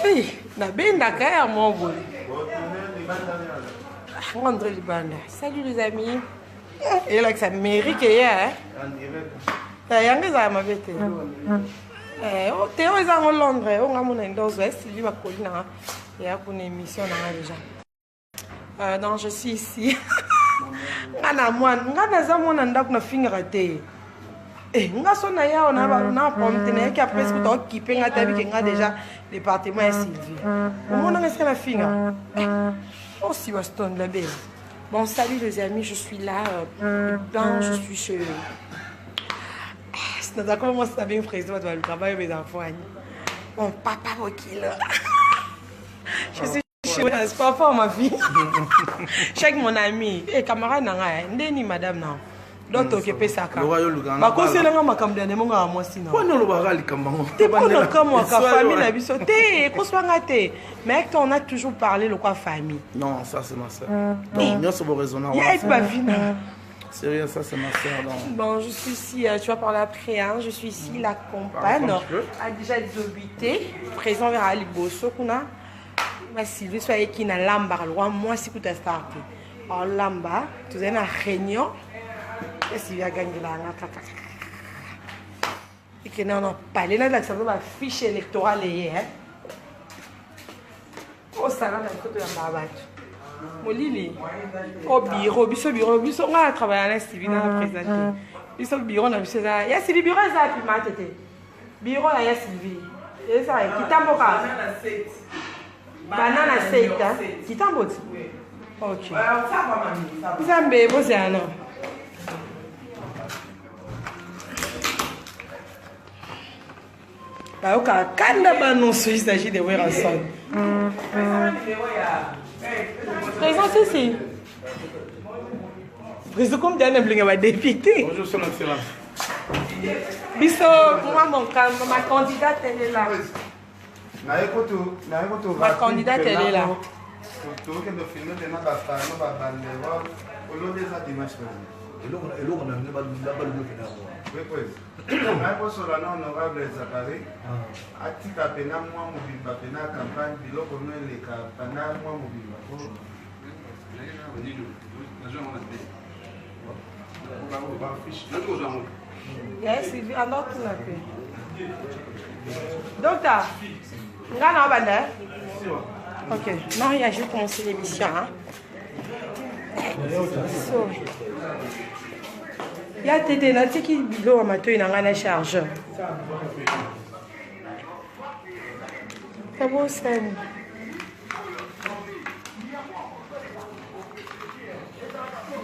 Oui, na bendaka ya mon boy. Rendre Libanda. Salut les amis. Et là que ça mérite qu'il y a. Il y a un ma vête. Théo est en Londres. On a mon endosse. Sylvie va coller là. Il y a une émission là déjà. Non, je suis ici. Ngana moi, ngana za mona ndako na fingra te. Nga sona ya na pomte na ki après ce que tu occupé nga tabi que nga déjà département est Sylvie. On a resté la fingra. Oh si Waston la belle. Bon salut les amis, je suis là. Je suis chez. C'est d'accord moi ça bien président de le travail mes enfants. Mon papa qui là. Je suis chez papa ma fille. Chaque mon ami et camarade nanga ndeni madame na. D'autres qui pèsent ça. Ma conseiller nga makambo ne monga moi sina. Ko no lo bagali kambango. Te kono comme ka famille na biso te ko swanga te. Mais on a toujours parlé le quoi famille. Non, ça c'est ma sœur. Non, non c'est bon raisonnable. Il y a pas vina. Sérieux, ça c'est ma sœur. Bon, je suis ici, tu vas parler après, hein. Je suis ici, la compagne a déjà débuté, présent vers Ali Bosso, kuna. Ma Sylvie, soyez qui n'a lamba, moi si tu as starté. En lamba, tu as une réunion, et Sylvie a gagné la et que nous avons parlé là, ça va fiche électorale, hein. Oh, ça va, on a un babat. Molili au bureau biso nga travailler na Sylvie na présenter biso bureau na biso ya Sylvie bureau za pima tete bureau ya Sylvie esa kitambo ka banana seita kitambo ti OK zambe bozana ba oka kanda banonso il s'agit de voir ensemble. Présent ici. Président comme Diane Blinga va député. Bonjour son excellence. Biso, moi ma candidate elle est là. Ma candidate elle est là. Honorable Zakari, atika pena moi mobimba pena campagne biloko no eleka pena moi mobimba. Yes, il a l'autre la paix. Docteur, ngana banda. OK, non, il y a juste commencé l'émission hein. So. Il y a tété na tiki bilo à mato ina ngana chargeur. C'est beau ça.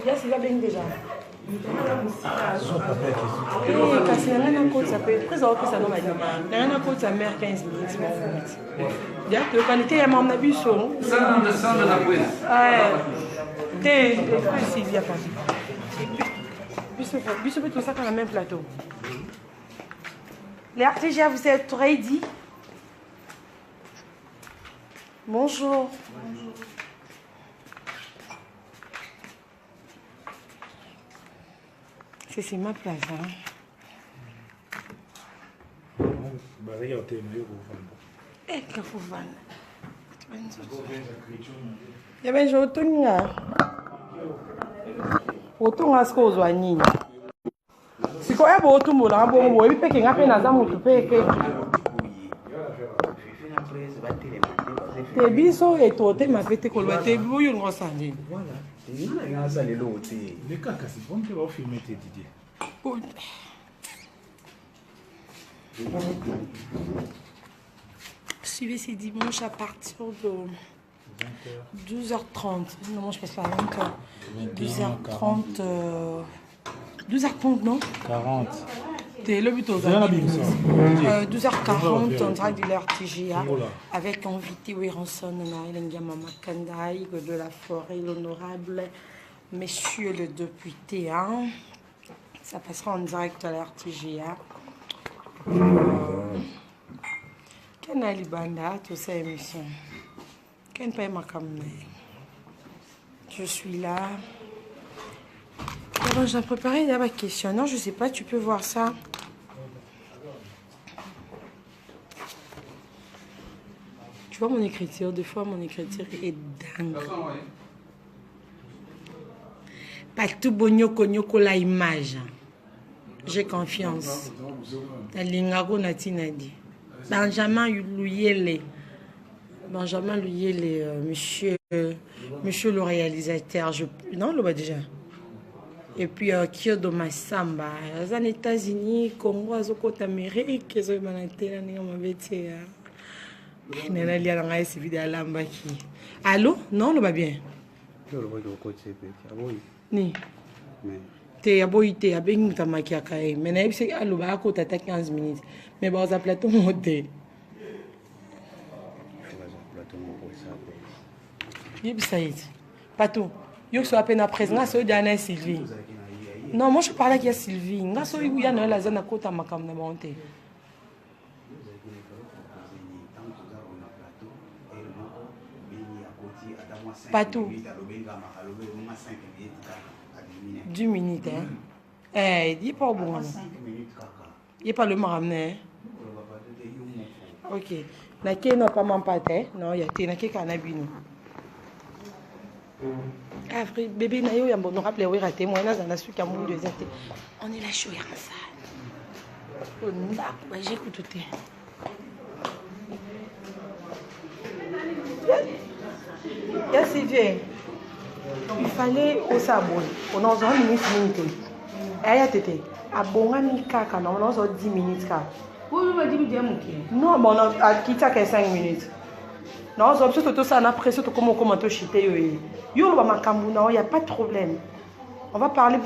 Yes, il va bien déjà. Parce que n'a pas ça peut présent que ça non m'a dit. N'a pas sa mère 15 minutes. Bien que quand était à mon abus son. T'es Sylvie a pensé. Biso peut tout ça dans le même plateau. Les RTGA, vous êtes ready? Bonjour. C'est ma place. Hein? Eh, que vous vendez? Il y a un jour tout otunga siko zwanini siko ebo otumbo na bongo ebi peke ngape na za mutu peke te biso etote mafete kolwa te buyu ngosandi Voilà. Il y a ça les lots. Les caca c'est bon que va filmer tes Didier. Suivez ces dimanches à partir de 12h30. Non, je passe pas à 20h. 12h30, non 40. T'es le but aux 12h40, on dirait de l'RTGA avec invité Wiranson, Naïlenga Mamakanda, Igor de la Forêt, l'honorable monsieur le député. Hein. Ça passera en direct à l'RTGA. Quelle est l'Ibanda, toute cette émission? Quelle paye ma caméra? Je suis là. Alors, j'ai préparé ma question. Non, je sais pas, tu peux voir ça. Tu vois mon écriture, des fois mon écriture est dingue. Patou Bonyoko Nyoko la image. J'ai confiance. Lingago Natinadi. Benjamin Louyele. Benjamin Louyele, monsieur le réalisateur. Non, le déjà. Et puis Kyodo Massamba. Aux États-Unis, Congo, aux Amérique, ils ont été allô? Non, le va bien. Ni. Te aboite abeng tamakia kai. Mais na yebise allo ba ko tata 15 minutes. Mais ba za plateau monter. Yebise Patou. Yo so à peine après nga so diana Sylvie. Non, moi je parle avec Sylvie. Nga so ya na la zona kota makam na monter. Patou. 10 minutes, hein. Eh, dis pas au bon. Il n'y a pas le maramier. Ok. La quai n'a pas m'empaté. Non, il y a des quai canabino. Ah, bébé, naïo, il y a un bon rappel. Oui, raté. Moi, là, j'en ai su qu'il y a un monde de zété. On est là, chaud, il y a ça. Oh, non, j'écoute tout. Ya Sylvie, il fallait au sabon. On a 20 minutes. Et tété. A bon ami kaka, non, on a 10 minutes. Non, bon, on a quitté à 5 minutes. Non, on a tout ça, on a apprécié comment on chité. Yo, il n'y a pas de problème. On va parler de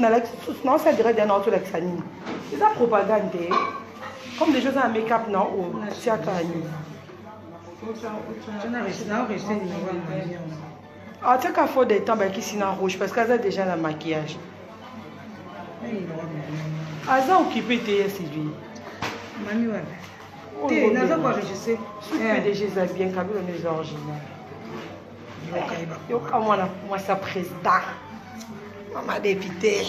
non, ça dirait d'un autre Lexani. C'est la propagande. Comme des choses à make-up, non, ou Tiakani. Ah, tu as fait des temps qui sont en rouge parce qu'elle a déjà le maquillage. Elle a occupé tes Sylvie. Mamie, ouais. Tu je sais. Tu fais déjà bien comme les originales. Yo, moi, ça président. Maman député.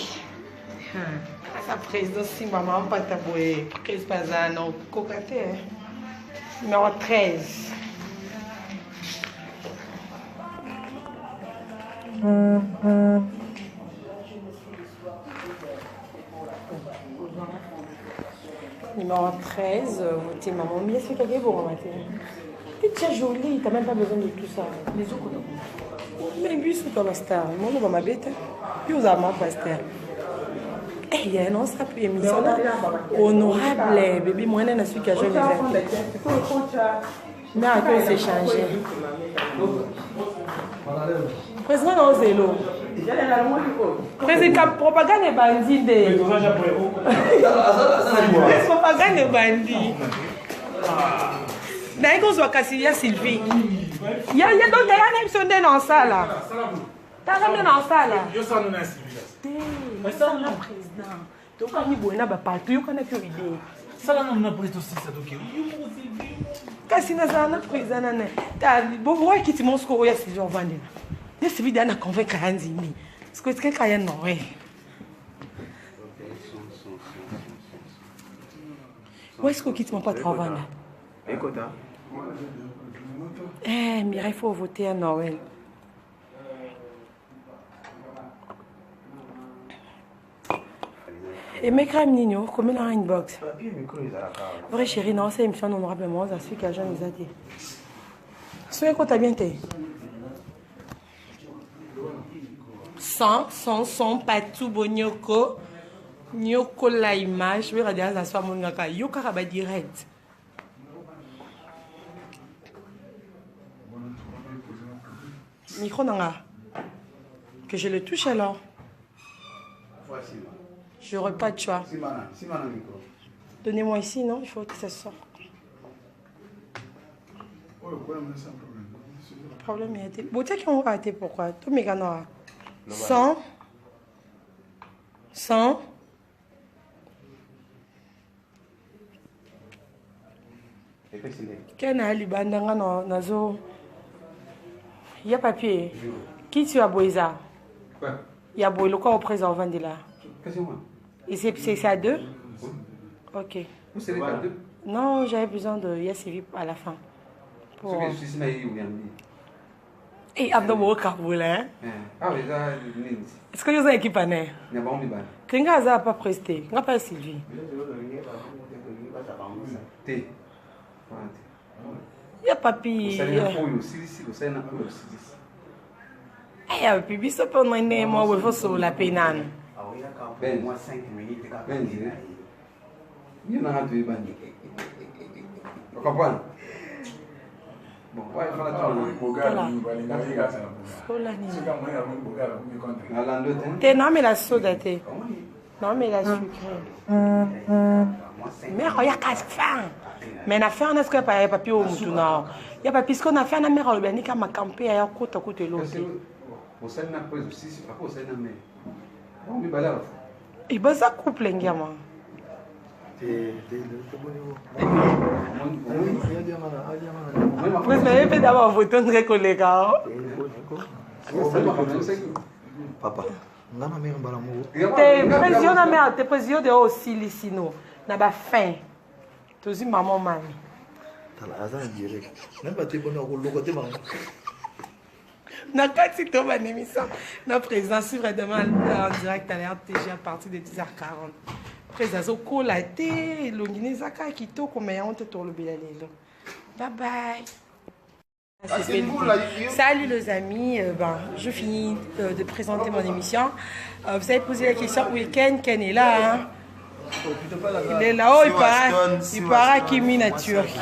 Ça président, si maman pas taboué. Qu'est-ce que ça non, cocaté. Numéro 13. Numéro 13, votez maman. Mais est-ce que quelqu'un est bon matin? Tu es jolie, tu n'as même pas besoin de tout ça. Les autres, mais lui, c'est comme un star. Moi, on va m'habiter. Puis, vous avez ma pasteur. Eh, il y a un autre émission honorable. Bébé, moi, je suis qu'à jouer les ailes. Mais à quoi il s'est changé? Président dans Zélo. Président propagande et bandit. Propagande et bandit. D'ailleurs, on va casser Sylvie. Il y a d'autres qui sont dans ça là. T'as ramené dans ça là. Je suis dans Sylvie. Mais ça, on a président. Tu as mis Boena partout. Tu as fait une idée. Ça, on a pris aussi ça. Kasi na zana président na. Ta bo wa kiti Moscow ya Sylvie on vendre. Ne Sylvie dana convaincre Hanzimi. Parce que c'est quelqu'un non ouais. Où est-ce que quitte mon pas travail là? Écoute. Eh, mais il faut voter à Noël. Et mes crèmes Nino, comme il a une box. Vrai chérie, non, c'est une émission honorablement, ça suit qu'à Jean nous a dit. Soyez quoi t'as bien été? 100, Patou Bonyoko, Nyoko la image, je vais regarder ça soit mon gars, Yoka Rabat direct. Micro nanga. Que je le touche alors. Je n'aurai pas de choix. Donnez-moi ici, non? Il faut que ça sorte. Le problème, il a été. Bon, tu sais qu'on va arrêter pourquoi? Tout mes gars, 100. Quel est le bandanga nazo? Il y a papier. Qui tu as Boisa? Il y a Boisa, quoi au présent au Vandela? Et c'est à 2? Ok. Non, j'avais besoin de Yassivi à la fin. Et Abdo Kabul, hein? Est-ce que vous avez équipe à n'est? Quand vous n'avez pas presté, vous n'avez pas Sylvie. Il y a papi. Il y a papi, ça peut nous aider, moi, vous faites sur la pénane. Moi, 5 minutes. Il y en a deux bandes. Vous comprenez? Bon, ouais, il faut non, mais la soda, non, mais la sucre. Mais regarde, qu'est-ce que fait? Mais na fait, on a ce qu'il y a papier au mouton. Il y a papier, ce qu'on a fait, on a mis à l'obéni, quand ma campé, il y a côte à côté de l'autre. Il va ça couple, gamin. Vous m'avez fait d'abord votre très collègue. Papa, t'es président de aussi Licino. N'a pas faim. Tu dis maman man. N'a pas si tu vas émission. Notre président suivra demain en direct à l'RTG à partir de 10h40. Président Kolaté, Longine Zaka Kito comme on te tourne le bilalelo. Bye bye. Salut les amis, je finis de présenter mon émission. Vous avez posé la question week-end, Ken est là. Hein? Il est là-haut, il paraît qu'il est en Turquie.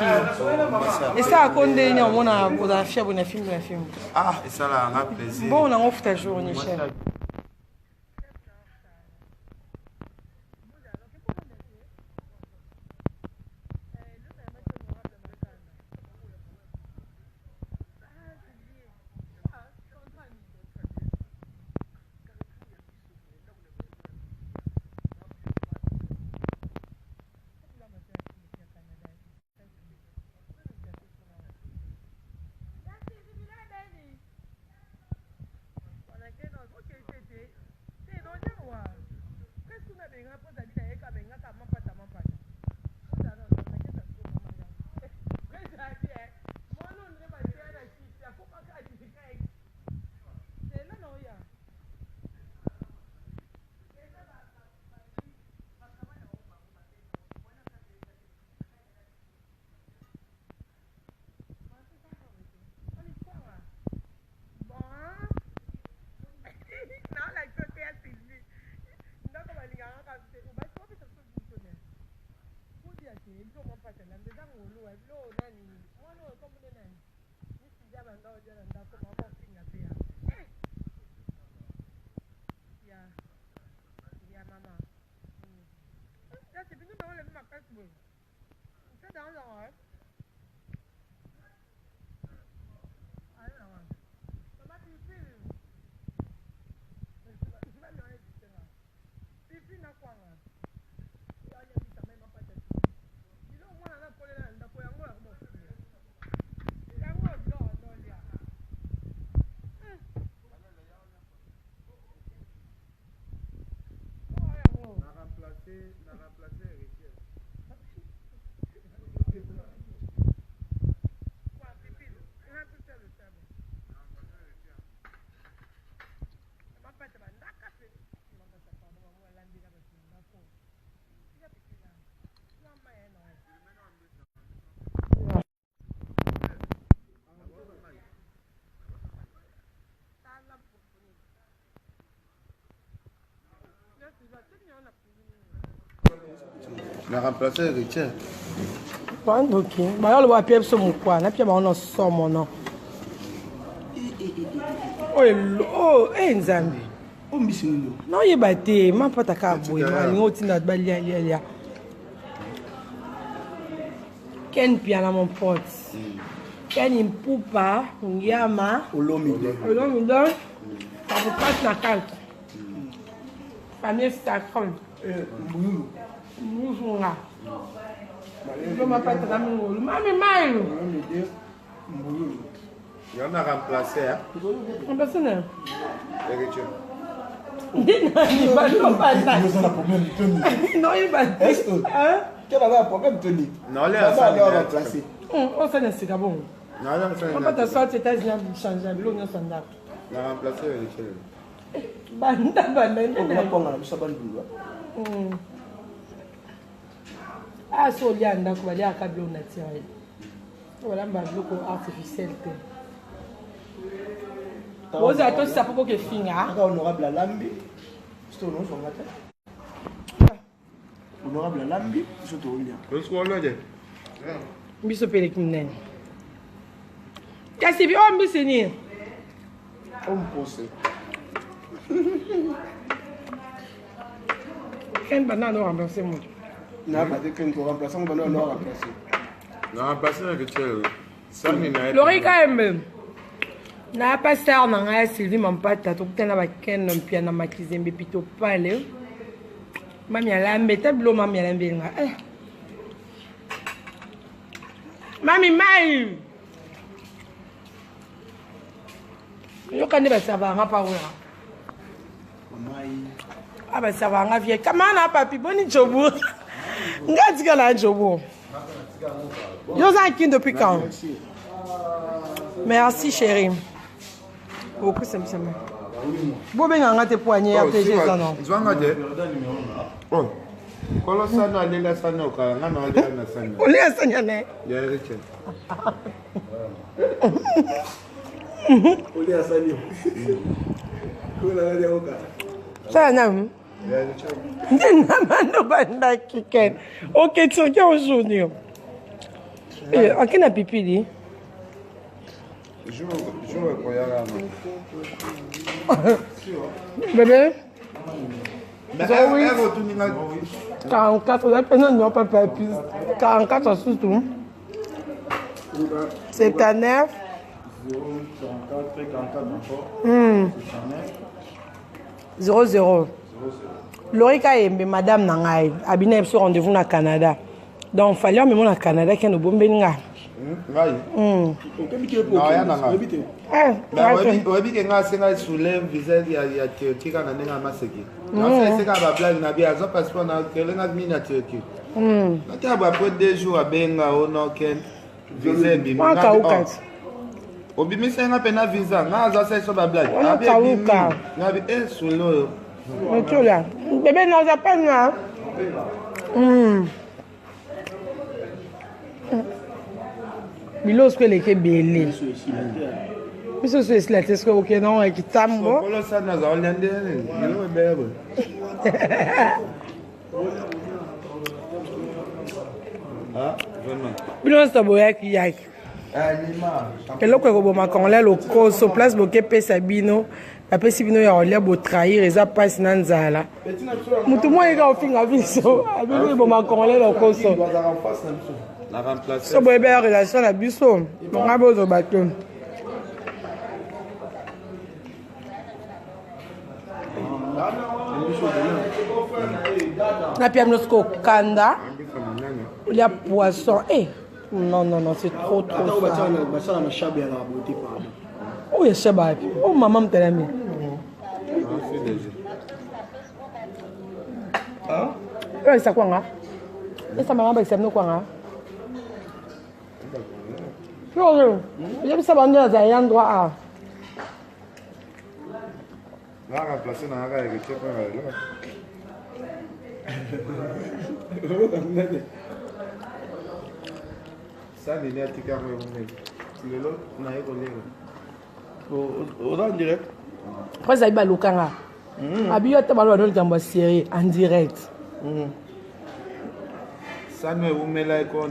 Et ça a condamné on a fait un film. Ah, et ça là, on a plaisir. Bon, on a offert ta journée, chef. On a remplacé Richard. Ok. On va appeler ce mot quoi. On a son mon nom. Oh, Nzambi. Non, il est battu. Je ne sais pas si tu as battu. Ken piano mon pote. Ken impoupa, Yama. Olomido. Ça vous passe la carte. Famille Stakron. Moujoura. Je m'appelle pas ta maman. Mami Maïlo. Il y en a remplacé. Remplacé, non? Richard. Non, il va non, il va tu as un problème, Tony. Non, il a remplacé. Oh, ça n'est pas bon. Quand tu sors aux États-Unis, tu changes l'eau, tu changes l'eau. On a remplacé les chèvres. Banda. Ah, si on y a un d'accord, il y a un câble naturel. Voilà, un bloc artificiel. Vous avez tous ça pour que finga. Honorable Lambi. C'est ton nom, son matin. Honorable Lambi, c'est ton lien. Qu'est-ce qu'on a dit? Biso pelekinen. Qu'est-ce que tu as dit? On me pose. Quel banane a remplacé moi? Non, pas de qu'un remplaçant, on va remplacer. Non, remplacé avec chèvre. Ça, il n'a Lorika Mbe. Na pasteur na nga Sylvie Mampata to kutana ba ken mpia na makizembe pito pale. Mami alambe tablo mami alambe nga. Mami mai. Yo kande ba savanga pa wera. Mai. Aba savanga vie. Kamana papi boni jobu. Ngati kala jobu. Yo za kin depuis quand? Merci chérie. Beaucoup ça me semble. Bon ben on a tes poignets RPG ça non. Tu vas regarder. Oh. Quand ça n'a pas la sana au cas, on a la sana. On est sana né. Il y a Richard. On est à Sani. On a aller au cas. Ça non. Il y a Richard. Ndamando banda kiken. OK, tu es aujourd'hui. Eh, à qui n'a pipi dit? Je crois là. Bébé? Mais 44, la personne n'a pas papier. 44 surtout. C'est à 9. 00. Lorika Mbe, madame Nangaï, Abine sur rendez-vous au Canada. Donc, il fallait même au Canada qui est au Bombenga. Non, rien n'a pas. Mais oui, que nga senga soulève vis-à-vis ya Turquie kana nenga maseki. Na c'est ka ba blague na bien ça parce qu'on a kelenga mina Turquie. Na ta ba pour 2 jours a benga ono ken visa bi. Obi mi senga pena visa nga za ça so ba blague. Abi na bi solo. OK là. Bébé nous appelle là. Bilos que les kebele. Biso so esla tesko OK non qui tambo. Polo ça na za olende ni. Ni bebe. Ah, vraiment. Bilos to boya ki yak. Anima. Eloko ko boma kon la loko so place bloqué pesa bino. Après si bino ya olia bo trahir eza passe na nzala. Mutu mo ega ofinga biso. Abino boma kon la loko so. La remplacer. So boye ba relation na biso. Nga bozo bato. La pianosco kanda. Il y a poisson. Eh, non, c'est trop ça. Oh, il y a Shabab. Oh, maman me t'a mis. Ah, c'est quoi, là? Et ça m'a dit, quoi, là? Il y a ça, on a un endroit. La remplacer dans la règle, tu peux ça, il y a des cas le lot, on a eu en direct. Après, ça y va, Lukanga. Abiyo, tu vas le dans série en direct. Ça ne vous met là, quoi.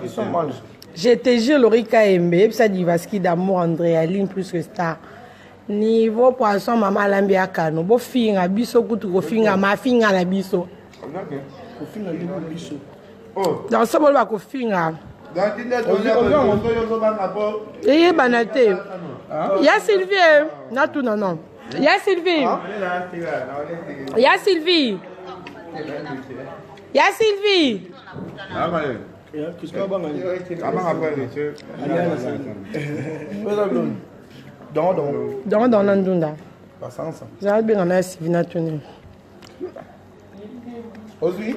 Ils sont mange. Je te jure, Lorika Mbe, ça dit Vaski d'amour, André Aline plus que star. Niveau poisson, maman l'ambia kano. Bo finga biso kutu ko finga ma finga na biso. Ko finga libo biso. Oh. Dans ce moment ko finga. Dans tinda to le Eh banate. Ya Sylvie, na tout non. Ya Sylvie. Ya Sylvie. Ya Sylvie. Ah mais. Qu'est-ce que va banga? Ah ma rappelle, monsieur. Dans Nandunda. Pas ensemble. J'ai bien en Sylvie na tuni. Ozui.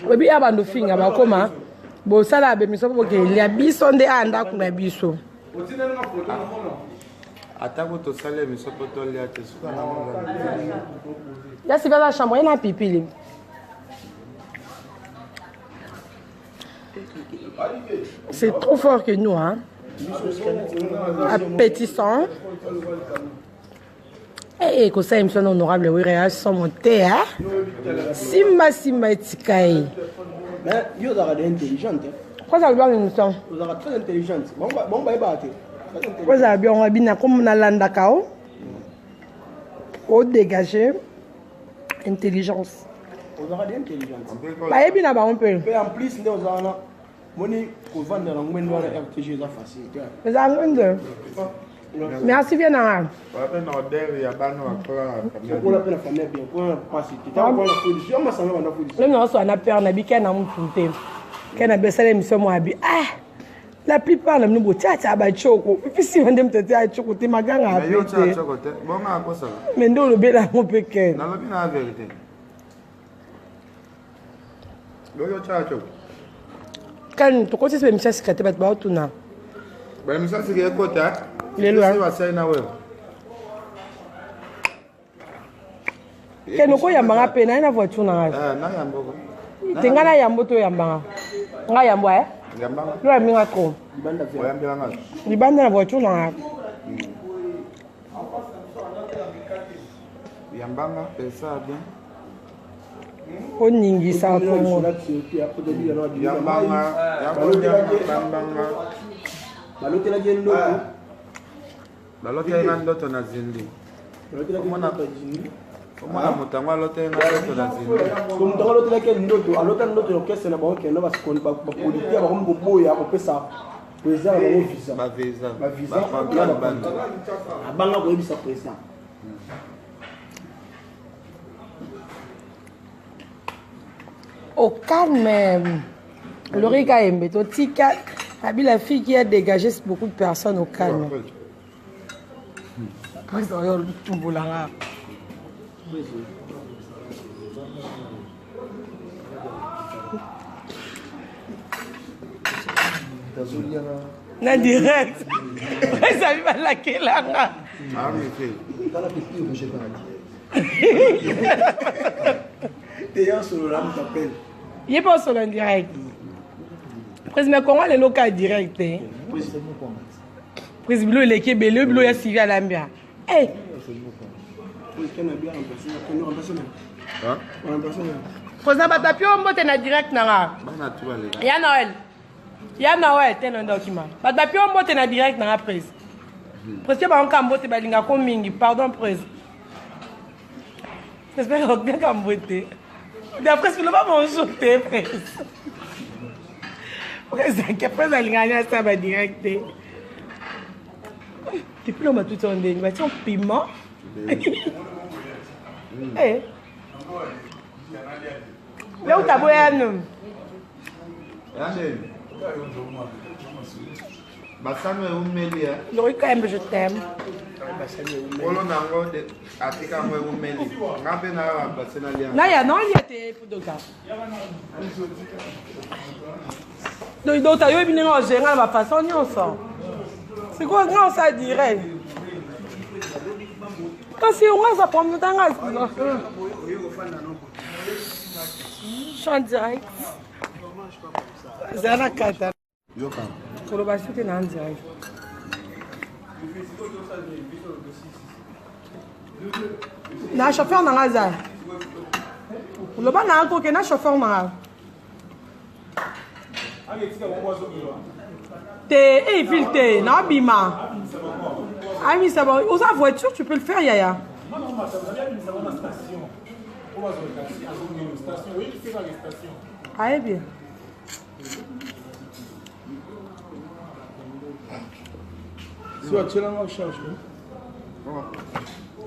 Obi abando finga ba koma. Bon, ça là, mais ça pour que il y a biso de anda kuna biso. Atako to sale mais ça peut to lia te suka na mo. Là c'est vers la chambre, il y a pipi. C'est trop fort que nous, hein. Appétissant. Eh, que ça, émission honorable, oui, réagir sans monter, hein. Simba, etikaï. Mais il y a des intelligentes. Pourquoi ça veut dire une émission? Vous êtes très intelligente. Bon, bah, pourquoi ça veut dire on va bien comme on a l'andakao? Au dégager intelligence. Vous avez des intelligentes. Bah, et bien là-bas, on peut. En plus, nous avons money pour vendre dans le monde de RTG, c'est facile. Mais ça a merci bien, Nara. On va prendre l'ordre, il y a pas nous encore. On a pris la famille bien, on a passé. Tu as la position, mais ça va dans la position. Même non, on a peur, on a bien qu'on a mon fouté. Qu'on a baissé l'émission, moi, ah, la plupart de nous, tiens, tu as battu choco. Et puis si on aime te dire, choco, tu m'as gagné à péter. Mais choco, bon, à quoi ça? Mais nous, le bel amour pékin. Non, le bien la vérité. Le yo choco. Quand tu continues l'émission, c'est que tu vas te battre tout là. Ben, l'émission, c'est que côté, hein? Il est loin. Quel nous yambanga pe na voiture na. Na yambo. Tengana yambo to yambanga. Nga yambo eh? Yambanga. Lo minga ko. Libanda na voiture na. Yambanga pesa bien. O ningi sa ko mo. Yambanga. Balote la gendo. Balote ina ndoto na zindi. Omona mutango alote ina ndoto na zindi. Ko mutango alote la ke ndoto, alota ndoto yo kese na bango ke no basikoni ba politique ba ko boya ko pesa pesa ba ko visa. Ba visa. Ba visa ba banda. Abanga ko ebisa pesa. Au calme. Lorika Embeto Tika. La fille qui a dégagé beaucoup de personnes au calme. Na direct. Ça va la kelanga. Ah mais il n'est pas sur le direct. Président Congo le local direct. Président le qui est le bleu suivi à l'ambia. Eh. Président Batapio mbote na direct nanga. Ya Noël. Ya Noël t'es un document. Batapio mbote na direct nanga prise. Président ba onka mbote balinga ko mingi pardon président. J'espère que bien kambote. D'après ce que le pas bonjour t'es président. Après, ça va direct. Tu peux le tout en déni. Tu as un piment. Là où tu as beau un homme. Lori, quand même, je t'aime. Non, il y a tes pour de gars. Donc, tu as eu une façon, c'est quoi grand ça dirait? Quand c'est moi, ça prend le temps. Je suis en direct. C'est un cata. Pour le bâcher, tu es en direct. Na chauffeur na ngaza. Le ban na ko ke na chauffeur na. T'es infiltré, na bima. Ah mais ça va, aux voiture tu peux le faire yaya. Ah bien. Si tu as la charge.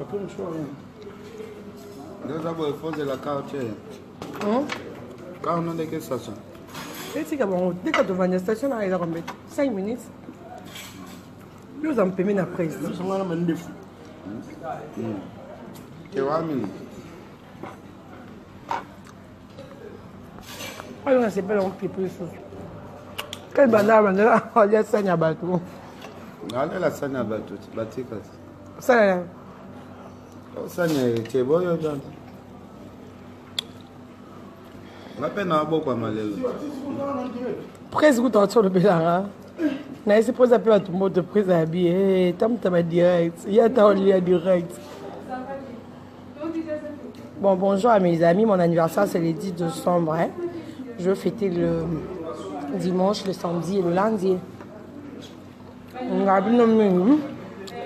Après le choix. Nous avons posé la carte. Quand on a des stations. Dès que tu vas à la station, il va 5 minutes. Nous avons payé la prise. Nous sommes là, mais fou. Alors, c'est pas long, plus. Quel banane, on a ça, bateau. Allez la sanya bateau, batika. Ça, Sanya, tu es bon, Yodan. Ma peine à beaucoup à malheur. Presque tout en le Bélara. Mais c'est pour ça que tout le monde te prise à habiller. Tant que tu as direct. Il y a ta ligne direct. Bon, bonjour à mes amis. Mon anniversaire, c'est le 10 décembre. Hein. Je vais fêter le dimanche, le samedi et le lundi. On a bien nommé.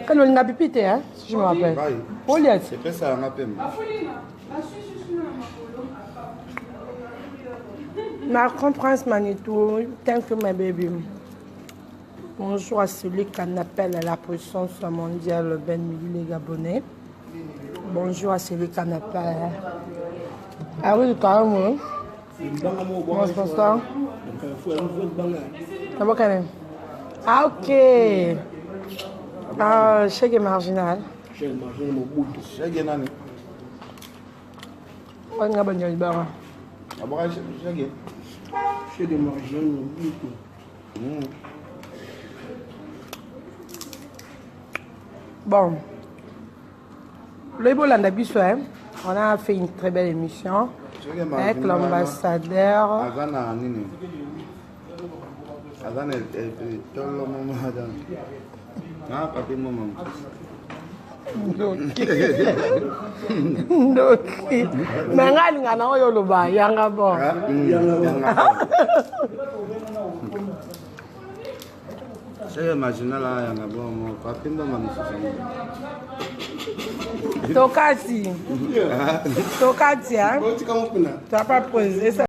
Quand on a pipité, hein, si je me rappelle. Pauliette. C'est pas ça, on a peine. Ma grand prince Manitou, thank you my baby. Bonjour à celui qu'on appelle à la puissance mondiale Ben Mili Gabonais. Bonjour à celui qu'on appelle. Ah oui, quand même. Mon sponsor. Ah ok. Ah, chèque marginal. Chèque marginal, mon bout. Chèque nani. On a besoin de barre. Ah bon, chèque. Chèque marginal, mon bout. Bon, le Bolanda Bissouin, on a fait une très belle émission avec l'ambassadeur. Agana Nini. Agana est tout le monde. Ah, papi, maman. Ndoki. Mengali ngana oyo loba yanga bon. C'est marginal là, yanga bon, papi, maman. Tokati. Tokati, hein? Tu n'as pas posé ça.